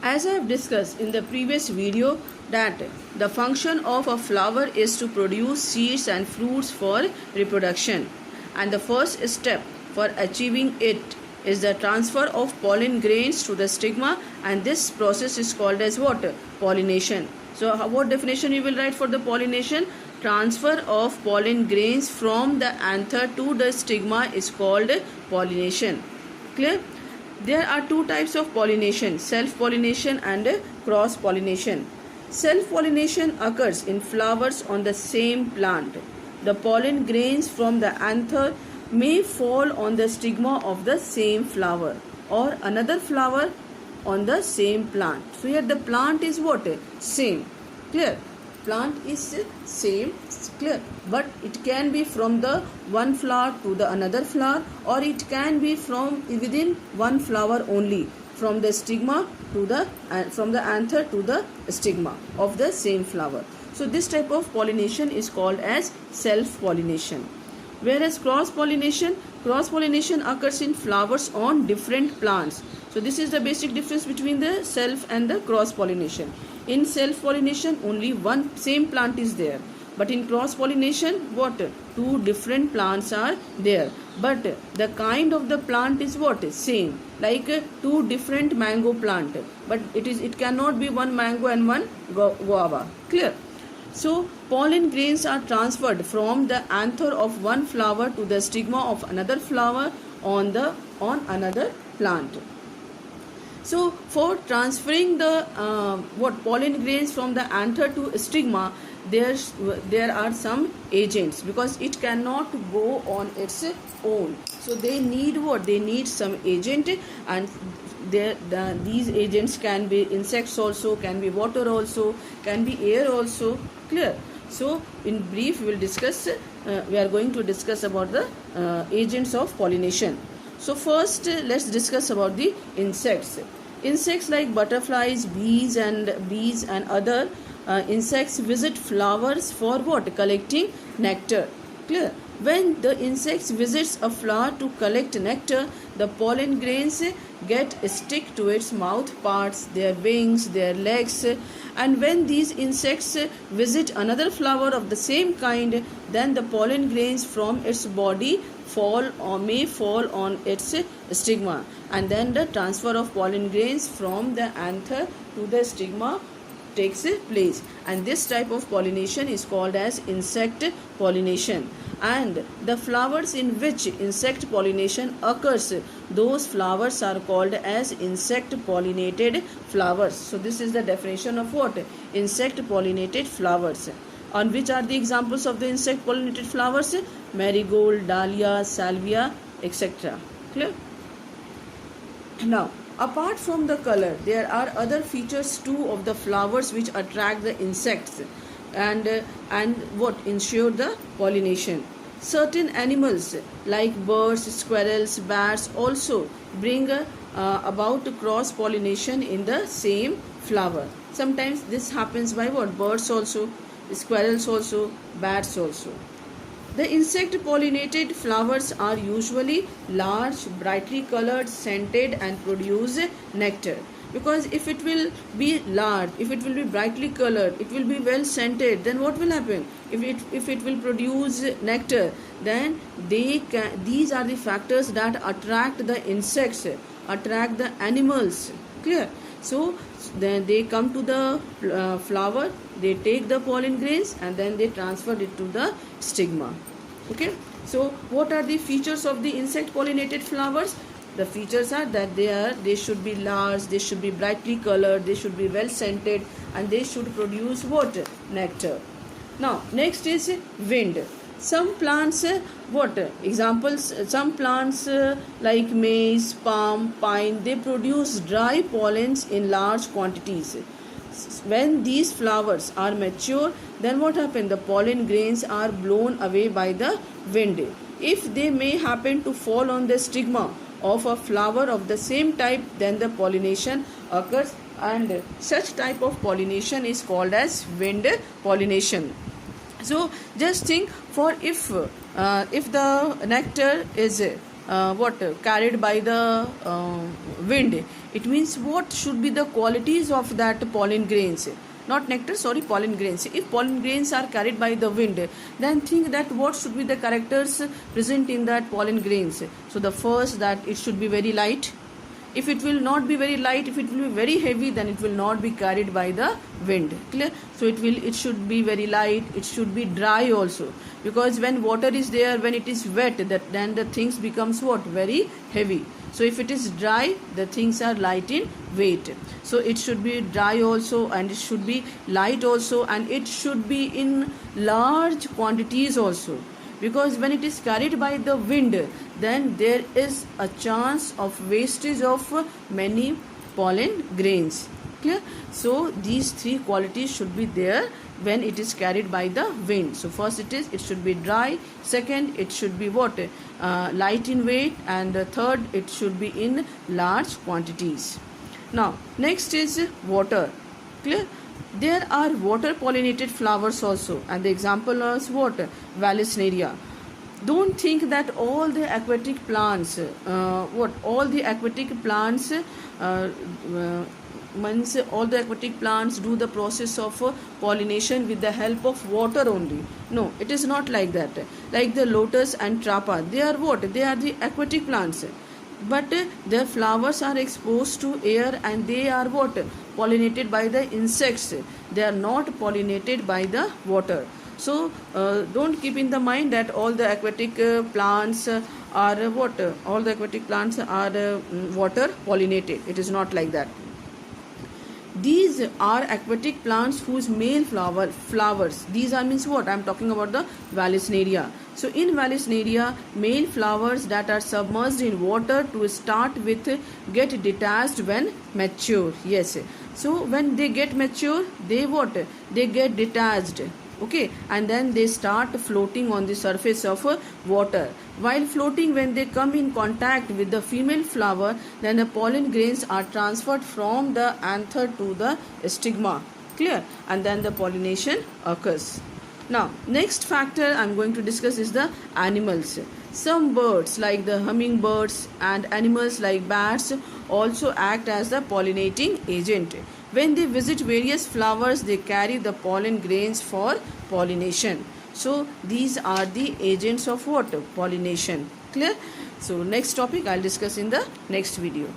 As I have discussed in the previous video that the function of a flower is to produce seeds and fruits for reproduction, and the first step for achieving it is the transfer of pollen grains to the stigma, and this process is called as what? Pollination. So what definition you will write for the pollination? Transfer of pollen grains from the anther to the stigma is called pollination. Clear? There are two types of pollination, self-pollination and cross-pollination. Self-pollination occurs in flowers on the same plant. The pollen grains from the anther may fall on the stigma of the same flower or another flower on the same plant. So here the plant is what? Same. Clear? Plant is same, clear, but it can be from the one flower to the another flower, or it can be from within one flower only, from the stigma to the from the anther to the stigma of the same flower. So this type of pollination is called as self-pollination. Whereas cross-pollination occurs in flowers on different plants. So this is the basic difference between the self and the cross-pollination. In self-pollination, only one same plant is there. But in cross-pollination, what? Two different plants are there. But the kind of the plant is what? Same. Like two different mango plant. But it cannot be one mango and one guava. Clear? So pollen grains are transferred from the anther of one flower to the stigma of another flower on another plant. So for transferring the pollen grains from the anther to stigma, there are some agents, because it cannot go on its own. So they need what? They need some agent, and these agents can be insects also, can be water also, can be air also. Clear? So in brief we are going to discuss about the agents of pollination. So first let's discuss about the insects. Insects like butterflies, bees and other insects visit flowers for what? Collecting nectar. Clear? When the insects visits a flower to collect nectar, the pollen grains get stick to its mouth parts, their wings, their legs, and when these insects visit another flower of the same kind, then the pollen grains from its body may fall on its stigma, and then the transfer of pollen grains from the anther to the stigma takes place, and this type of pollination is called as insect pollination. And the flowers in which insect pollination occurs, those flowers are called as insect pollinated flowers. So this is the definition of what? Insect pollinated flowers. On which are the examples of the insect pollinated flowers? Marigold, dahlia, salvia, etc. Clear? Now, apart from the color, there are other features too of the flowers which attract the insects and what ensure the pollination. Certain animals like birds, squirrels, bats also bring about cross pollination in the same flower. Sometimes this happens by what? Birds also, squirrels also, bats also. The insect pollinated flowers are usually large, brightly colored, scented and produce nectar. Because if it will be large, if it will be brightly colored, it will be well scented, then what will happen? If it will produce nectar, then these are the factors that attract the insects, attract the animals. Clear? So then they come to the flower, they take the pollen grains and then they transfer it to the stigma. Okay, so what are the features of the insect pollinated flowers? The features are that they should be large, they should be brightly colored, they should be well scented, and they should produce what? Nectar. Now next is wind. Some plants, examples, some plants like maize, palm, pine, they produce dry pollens in large quantities. When these flowers are mature, then what happens? The pollen grains are blown away by the wind. If they may happen to fall on the stigma of a flower of the same type, then the pollination occurs, and such type of pollination is called as wind pollination. So just think, for if the nectar is carried by the wind, it means what should be the qualities of that pollen grains, not nectar, sorry, pollen grains. If pollen grains are carried by the wind, then think that what should be the characters present in that pollen grains. So the first, that it should be very light. If it will not be very light, if it will be very heavy, then it will not be carried by the wind. Clear? So it should be very light. It should be dry also, because when water is there, when it is wet, then the things becomes what? Very heavy. So if it is dry, the things are light in weight. So it should be dry also, and it should be light also, and it should be in large quantities also, because when it is carried by the wind, then there is a chance of wastage of many pollen grains. Clear? So these three qualities should be there when it is carried by the wind. So first it should be dry. Second, it should be what? Light in weight. And third, it should be in large quantities. Now next is water. Clear? There are water pollinated flowers also, and the example is what? Vallisneria. Don't think that all the aquatic plants do the process of pollination with the help of water only. No, it is not like that. Like the lotus and trapa, they are what? They are the aquatic plants, but their flowers are exposed to air, and they are what? Pollinated by the insects. They are not pollinated by the water. So don't keep in the mind that all the aquatic plants are what? All the aquatic plants are water pollinated. It is not like that. These are aquatic plants whose male flowers. These are means what? I am talking about the Vallisneria. So in Vallisneria, male flowers that are submerged in water to start with get detached when mature. Yes. So when they get mature, they what? They get detached. Okay, and then they start floating on the surface of water. While floating, when they come in contact with the female flower, then the pollen grains are transferred from the anther to the stigma. Clear? And then the pollination occurs. Now next factor I am going to discuss is the animals. Some birds like the hummingbirds and animals like bats also act as the pollinating agent. When they visit various flowers, they carry the pollen grains for pollination. So these are the agents of what? Pollination. Clear? So next topic I'll discuss in the next video.